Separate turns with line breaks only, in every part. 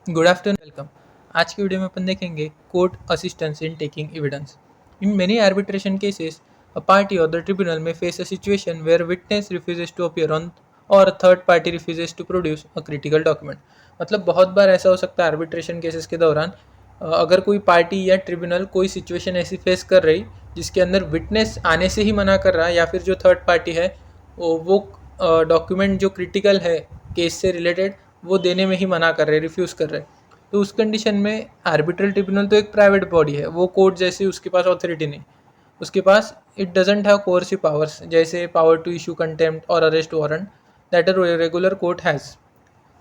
Good afternoon, welcome. आज की video में अपन देखेंगे court assistance in taking evidence. In many arbitration cases a party or the tribunal may face a situation where witness refuses to appear on or third party refuses to produce a critical document. मतलब बहुत बार ऐसा हो सकता है arbitration cases के दौरान अगर कोई पार्टी या ट्रिब्यूनल कोई सिचुएशन ऐसी फेस कर रही जिसके अंदर विटनेस आने से ही मना कर रहा है, या फिर जो थर्ड पार्टी है वो डॉक्यूमेंट जो क्रिटिकल है केस से रिलेटेड वो देने में ही मना कर रहे, रिफ्यूज़ कर रहे। तो उस कंडीशन में आर्बिट्रल ट्रिब्यूनल तो एक प्राइवेट बॉडी है, वो कोर्ट जैसी उसके पास ऑथोरिटी नहीं। उसके पास it doesn't have coercive powers, जैसे power to issue contempt or arrest warrant that a regular court has.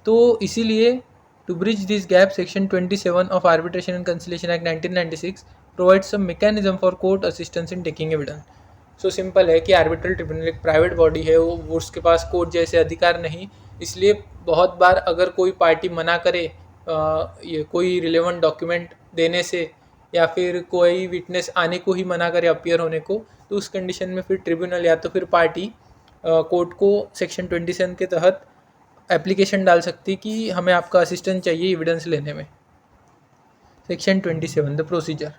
तो इसीलिए to bridge this gap section 27 of arbitration and conciliation act 1996 provides some mechanism for court assistance in taking evidence. So simple है कि arbitral tribunal एक private body है, वो उसके पास court जैसे अधिकार नहीं। इसलिए बहुत बार अगर कोई पार्टी मना करे ये कोई रिलेवेंट डॉक्यूमेंट देने से, या फिर कोई विटनेस आने को ही मना करे अपियर होने को, तो उस कंडीशन में फिर ट्रिब्यूनल या तो फिर पार्टी कोर्ट को सेक्शन 27 के तहत एप्लीकेशन डाल सकती कि हमें आपका असिस्टेंस चाहिए एविडेंस लेने में। Section 27 the procedure.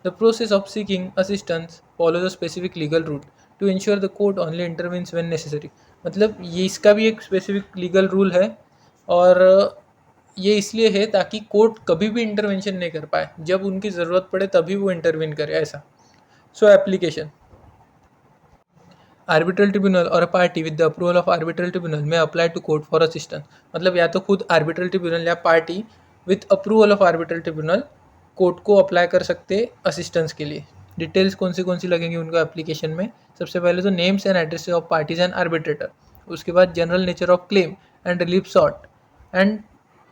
The process of seeking assistance follows a specific legal rule to ensure the court only intervenes when necessary. मतलब ये इसका भी एक स्पेसिफिक लीगल रूल है, और ये इसलिए है ताकि कोर्ट कभी भी इंटरवेंशन नहीं कर पाए, जब उनकी ज़रूरत पड़े तभी वो इंटरवीन करे, ऐसा। सो application. Arbitral tribunal or a party with the approval of arbitral tribunal may apply to court for assistance. मतलब या तो खुद आर्बिट्रल ट्रिब्यूनल या party with approval of arbitral tribunal court को अप्लाई कर सकते असिस्टेंस के लिए। डिटेल्स कौन सी लगेंगी उनको एप्लीकेशन में? सबसे पहले तो names and addresses of parties and arbitrator, उसके बाद general nature of claim and relief sought, and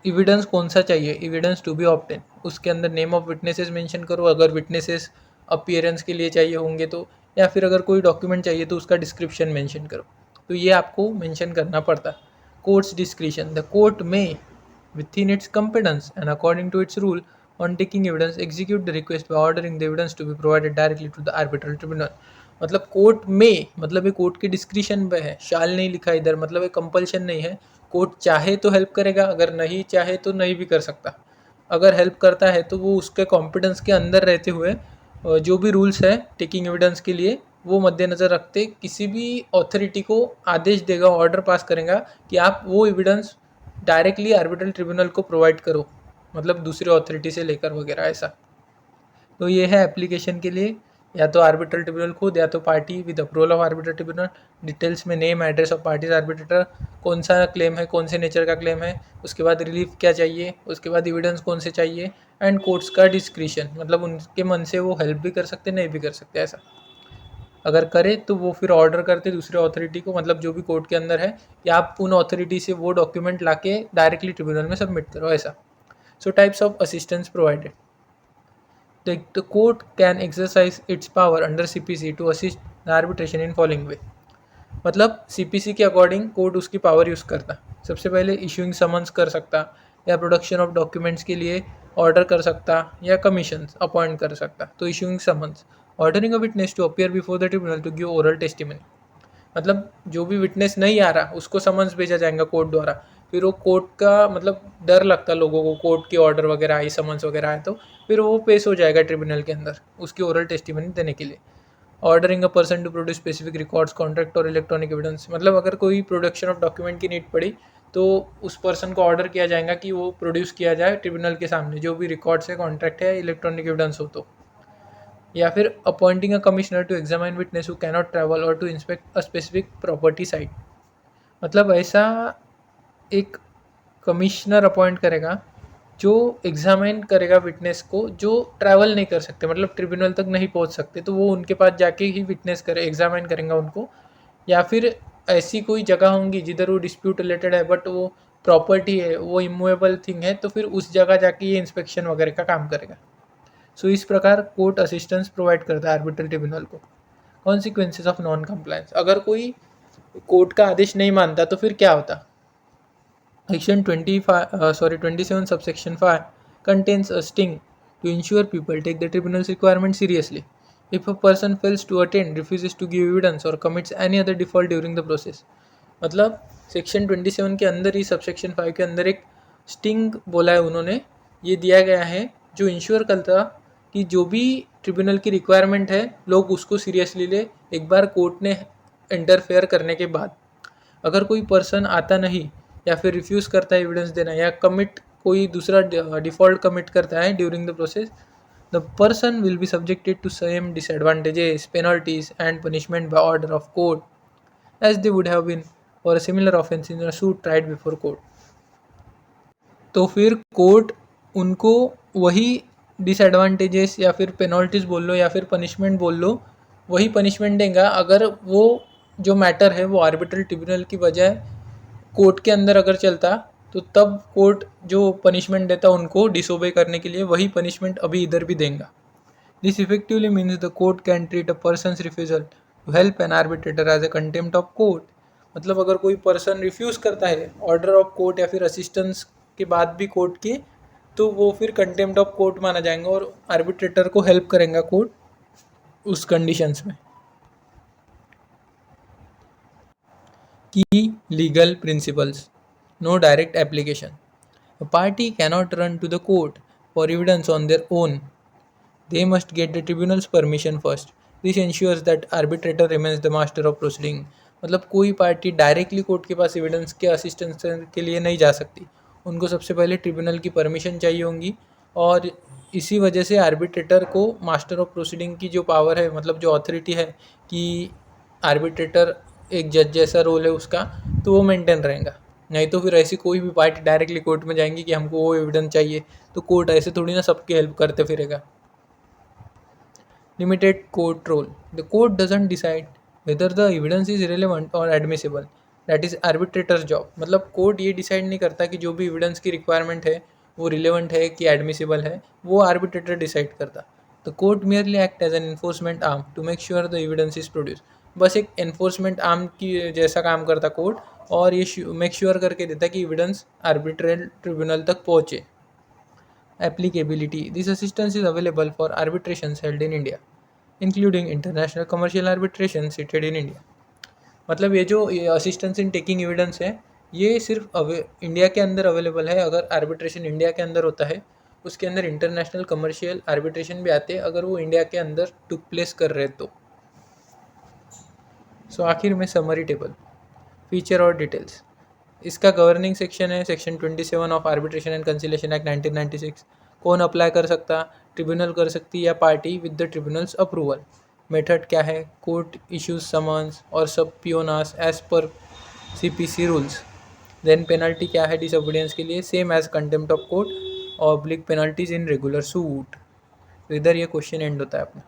evidence कौन सा चाहिए, एविडेंस टू बी ऑब्टेन। उसके अंदर नेम ऑफ विटनेसेस मेंशन करो अगर विटनेसेस अपीयरेंस के लिए चाहिए होंगे तो, या फिर अगर कोई डॉक्यूमेंट चाहिए तो उसका डिस्क्रिप्शन मेंशन करो। तो ये आपको मेंशन करना पड़ता है। Courts discretion. द कोर्ट में within its competence and according to its rule on taking evidence execute the request by ordering the evidence to be provided directly to the arbitral tribunal। मतलब court में, मतलब ये court के discretion पे है, शाल नहीं लिखा इधर, मतलब ये कंपल्शन नहीं है। कोर्ट चाहे तो हेल्प करेगा, अगर नहीं चाहे तो नहीं भी कर सकता। अगर हेल्प करता है तो वो उसके कॉम्पिटेंस के अंदर रहते हुए जो भी रूल्स है टेकिंग एविडेंस के लिए वो मद्देनज़र रखते किसी भी अथॉरिटी को आदेश देगा, ऑर्डर पास करेगा कि आप वो एविडेंस डायरेक्टली आर्बिट्रल ट्रिब्यूनल को प्रोवाइड करो, मतलब दूसरे अथॉरिटी से लेकर वगैरह, ऐसा। तो ये है एप्लीकेशन के लिए, या तो आर्बिट्रल ट्रिब्यूनल खुद या तो party with approval of arbitral tribunal. Details में name address of parties arbitrator, कौन सा क्लेम है, कौन से नेचर का क्लेम है, उसके बाद रिलीफ क्या चाहिए, उसके बाद एविडेंस कौन से चाहिए, एंड कोर्ट्स का डिस्क्रिशन, मतलब उनके मन से वो हेल्प भी कर सकते नहीं भी कर सकते, ऐसा। अगर करे तो वो फिर ऑर्डर करते दूसरे अथॉरिटी को, मतलब जो भी कोर्ट के अंदर है, कि आप उन अथॉरिटी से वो डॉक्यूमेंट लाके डायरेक्टली ट्रिब्यूनल में सबमिट करो, ऐसा। सो types of assistance provided. The court can exercise its power under CPC to assist the arbitration in following way। मतलब CPC के अकॉर्डिंग कोर्ट उसकी पावर यूज़ करता। सबसे पहले इशूइंग समन्स कर सकता, या प्रोडक्शन ऑफ डॉक्यूमेंट्स के लिए ऑर्डर कर सकता, या कमीशन अपॉइंट कर सकता। तो issuing summons, ordering a witness to appear before the tribunal to give oral testimony. मतलब जो भी विटनेस नहीं आ रहा उसको समन्स भेजा जाएगा कोर्ट द्वारा। फिर वो कोर्ट का मतलब डर लगता लोगों को, कोर्ट की ऑर्डर वगैरह आई, समन्स वगैरह आए, तो फिर वो पेश हो जाएगा ट्रिब्यूनल के अंदर उसकी ओरल टेस्टिमनी देने के लिए। Ordering a person to produce specific records, contract और इलेक्ट्रॉनिक एविडेंस। मतलब अगर कोई प्रोडक्शन ऑफ डॉक्यूमेंट की नीड पड़ी तो उस पर्सन को ऑर्डर किया जाएगा कि वो प्रोड्यूस किया जाए ट्रिब्यूनल के सामने, जो भी रिकॉर्ड्स है, कॉन्ट्रैक्ट है, इलेक्ट्रॉनिक एविडेंस हो तो। या फिर appointing a commissioner to examine witness who cannot travel or to inspect a specific property site. मतलब ऐसा एक कमिश्नर अपॉइंट करेगा जो एग्जामिन करेगा विटनेस को, जो ट्रैवल नहीं कर सकते, मतलब ट्रिब्यूनल तक नहीं पहुंच सकते, तो वो उनके पास जाके ही विटनेस करे, एग्जामिन करेंगे उनको। या फिर ऐसी कोई जगह होंगी जिधर वो डिस्प्यूट रिलेटेड है बट वो प्रॉपर्टी है, वो इमूवेबल थिंग है, तो फिर उस जगह जाके ये इंस्पेक्शन वगैरह का काम करेगा। सो इस प्रकार कोर्ट असिस्टेंस प्रोवाइड करता है आर्बिट्रल ट्रिब्यूनल को। Consequences of non compliance. अगर कोई कोर्ट का आदेश नहीं मानता तो फिर क्या होता? Section 27 subsection 5 contains a sting to ensure people take the tribunal's requirement seriously. If a person fails to attend, refuses to give evidence or commits any other default during the process। मतलब section 27 के अंदर ही subsection 5 के अंदर एक sting बोला है उन्होंने, ये दिया गया है जो इंश्योर करता कि जो भी ट्रिब्यूनल की रिक्वायरमेंट है लोग उसको सीरियसली ले। एक बार कोर्ट ने इंटरफेयर करने के बाद अगर कोई पर्सन आता नहीं या फिर रिफ्यूज़ करता है एविडेंस देना या कमिट कोई दूसरा डिफ़ॉल्ट कमिट करता है during the process, the person will be subjected to same disadvantages, penalties and punishment by order of court as they would have been for a similar offence in a suit tried before court. तो फिर court उनको वही disadvantages या फिर penalties बोल लो या फिर punishment बोल लो, वही पनिशमेंट देगा अगर वो जो मैटर है वो आर्बिट्रल ट्रिब्यूनल की बजाय कोर्ट के अंदर अगर चलता, तो तब कोर्ट जो पनिशमेंट देता उनको डिसोबे करने के लिए वही पनिशमेंट अभी इधर भी देगा। This effectively means the court can treat a person's refusal to help an arbitrator as a contempt of court. मतलब अगर कोई पर्सन रिफ्यूज़ करता है ऑर्डर ऑफ कोर्ट या फिर असिस्टेंस के बाद भी कोर्ट के, तो वो फिर कंटेम्प्ट ऑफ कोर्ट माना जाएगा और आर्बिट्रेटर को हेल्प करेगा कोर्ट उस कंडीशंस में। Key legal principles. No direct application. A party cannot run to the court for evidence on their own. They must get the tribunal's permission first. This ensures that arbitrator remains the master of proceeding. मतलब कोई party directly court के पास evidence के assistance के लिए नहीं जा सकती, उनको सबसे पहले ट्रिब्यूनल की परमिशन चाहिए होंगी। और इसी वजह से आर्बिट्रेटर को मास्टर ऑफ प्रोसीडिंग की जो पावर है, मतलब जो अथॉरिटी है कि आर्बिट्रेटर एक जज जैसा रोल है उसका, तो वो मेंटेन रहेगा। नहीं तो फिर ऐसी कोई भी पार्टी डायरेक्टली कोर्ट में जाएंगी कि हमको वो एविडेंस चाहिए, तो कोर्ट ऐसे थोड़ी ना सबकी हेल्प करते फिरेगा। Limited court role. The court doesn't decide whether the evidence is relevant or admissible. That is arbitrator's job. मतलब कोर्ट ये डिसाइड नहीं करता कि जो भी एविडेंस की रिक्वायरमेंट है वो रिलेवेंट है कि एडमिसिबल है, वो आर्बिट्रेटर डिसाइड करता। The court merely act as an enforcement arm to make sure the evidence is produce. बस एक एनफोर्समेंट आर्म की जैसा काम करता कोर्ट, और ये मेक श्योर करके देता कि एविडेंस आर्बिट्रल ट्रिब्यूनल तक पहुँचे। Applicability. This assistance is available for arbitrations held in India, including international commercial arbitration seated in India. मतलब ये जो असिस्टेंस इन टेकिंग एविडेंस है, ये सिर्फ इंडिया के अंदर अवेलेबल है अगर आर्बिट्रेशन इंडिया के अंदर होता है। उसके अंदर इंटरनेशनल कमर्शियल आर्बिट्रेशन भी आते हैं अगर वो इंडिया के अंदर टुक प्लेस कर रहे तो। सो आखिर में समरी टेबल, फीचर और डिटेल्स। इसका गवर्निंग सेक्शन है section 27 of arbitration and conciliation act 1996। कौन अप्लाई कर सकता, ट्रिब्यूनल कर सकती या party with the tribunal's approval. Method क्या है, कोर्ट इश्यूज समन्स और subpoenas as per CPC rules. Then penalty क्या है डिसओबीडियंस के लिए, same as contempt of court, oblique penalties in regular suit. तो इधर ये क्वेश्चन एंड होता है अपना।